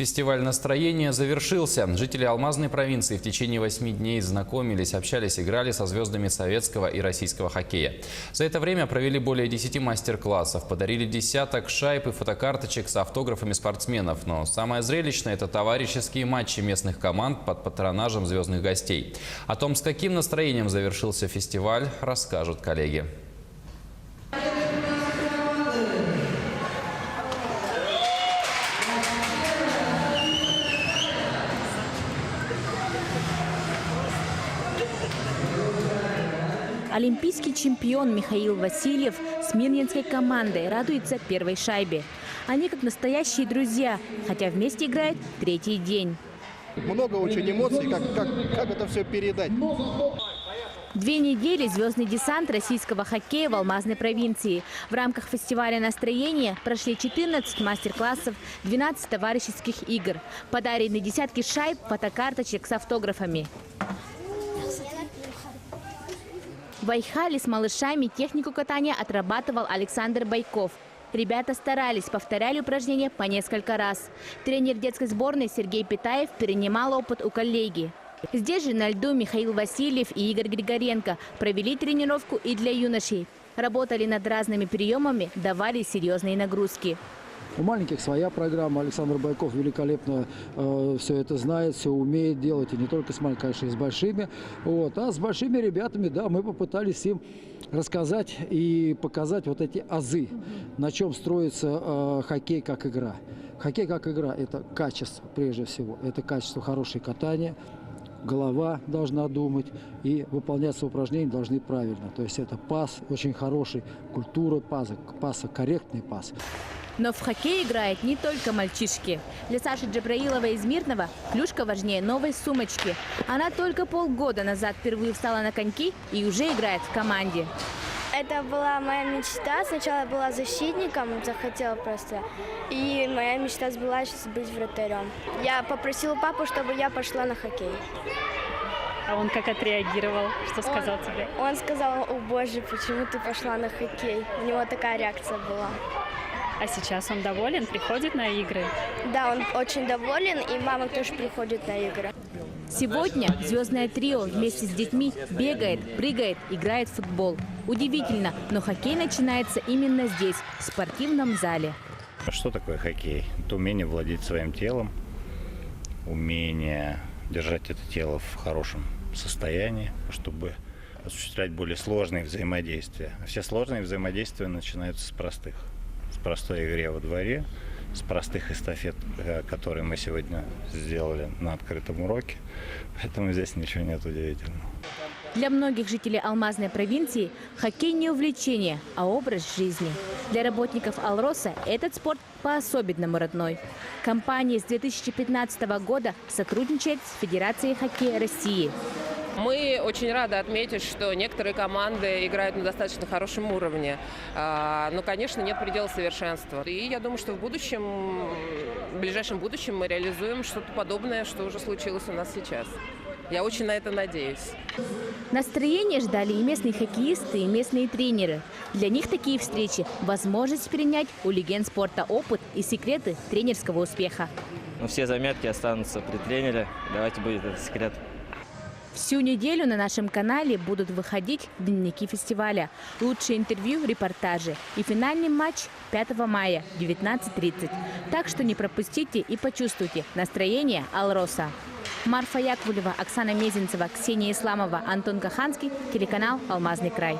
Фестиваль настроения завершился. Жители Алмазной провинции в течение 8 дней знакомились, общались, играли со звездами советского и российского хоккея. За это время провели более 10 мастер-классов, подарили десяток шайб и фотокарточек с автографами спортсменов. Но самое зрелищное – это товарищеские матчи местных команд под патронажем звездных гостей. О том, с каким настроением завершился фестиваль, расскажут коллеги. Олимпийский чемпион Михаил Васильев с мирнинской командой радуется первой шайбе. Они как настоящие друзья, хотя вместе играют третий день. Много очень эмоций, как это все передать. 2 недели звездный десант российского хоккея в Алмазной провинции. В рамках фестиваля настроения прошли 14 мастер-классов, 12 товарищеских игр. Подарены десятки шайб, фотокарточек с автографами. В Айхале с малышами технику катания отрабатывал Александр Байков. Ребята старались, повторяли упражнения по несколько раз. Тренер детской сборной Сергей Питаев перенимал опыт у коллеги. Здесь же на льду Михаил Васильев и Игорь Григоренко провели тренировку и для юношей. Работали над разными приемами, давали серьезные нагрузки. У маленьких своя программа. Александр Байков великолепно все это знает, все умеет делать. И не только с маленькими, конечно, и с большими. А с большими ребятами, да, мы попытались им рассказать и показать вот эти азы, на чем строится хоккей как игра. Хоккей как игра – это качество, прежде всего. Это качество хорошего катания. Голова должна думать и выполняться упражнения должны правильно. То есть это пас очень хороший, культура паса, корректный пас. Но в хоккей играют не только мальчишки. Для Саши Джабраиловой из Мирного клюшка важнее новой сумочки. Она только полгода назад впервые встала на коньки и уже играет в команде. Это была моя мечта. Сначала я была защитником, захотела просто. И моя мечта сбылась быть вратарем. Я попросила папу, чтобы я пошла на хоккей. А он как отреагировал? Что сказал тебе? Он сказал: о боже, почему ты пошла на хоккей? У него такая реакция была. А сейчас он доволен, приходит на игры? Да, он очень доволен, и мама тоже приходит на игры. Сегодня звездное трио вместе с детьми бегает, прыгает, играет в футбол. Удивительно, но хоккей начинается именно здесь, в спортивном зале. Что такое хоккей? Это умение владеть своим телом, умение держать это тело в хорошем состоянии, чтобы осуществлять более сложные взаимодействия. Все сложные взаимодействия начинаются с простых. С простой игре во дворе, с простых эстафет, которые мы сегодня сделали на открытом уроке. Поэтому здесь ничего нет удивительного. Для многих жителей Алмазной провинции хоккей не увлечение, а образ жизни. Для работников Алроса этот спорт по-особенному родной. Компания с 2015 года сотрудничает с Федерацией хоккея России. Мы очень рады отметить, что некоторые команды играют на достаточно хорошем уровне. Но, конечно, нет предела совершенства. И я думаю, что в ближайшем будущем мы реализуем что-то подобное, что уже случилось у нас сейчас. Я очень на это надеюсь. Настроение ждали и местные хоккеисты, и местные тренеры. Для них такие встречи – возможность перенять у легенд спорта опыт и секреты тренерского успеха. Все заметки останутся при тренере. Давайте будет этот секрет. Всю неделю на нашем канале будут выходить дневники фестиваля, лучшие интервью, репортажи и финальный матч 5 мая в 19:30. Так что не пропустите и почувствуйте настроение Алроса. Марфа Яковлева, Оксана Мезенцева, Ксения Исламова, Антон Каханский, телеканал «Алмазный край».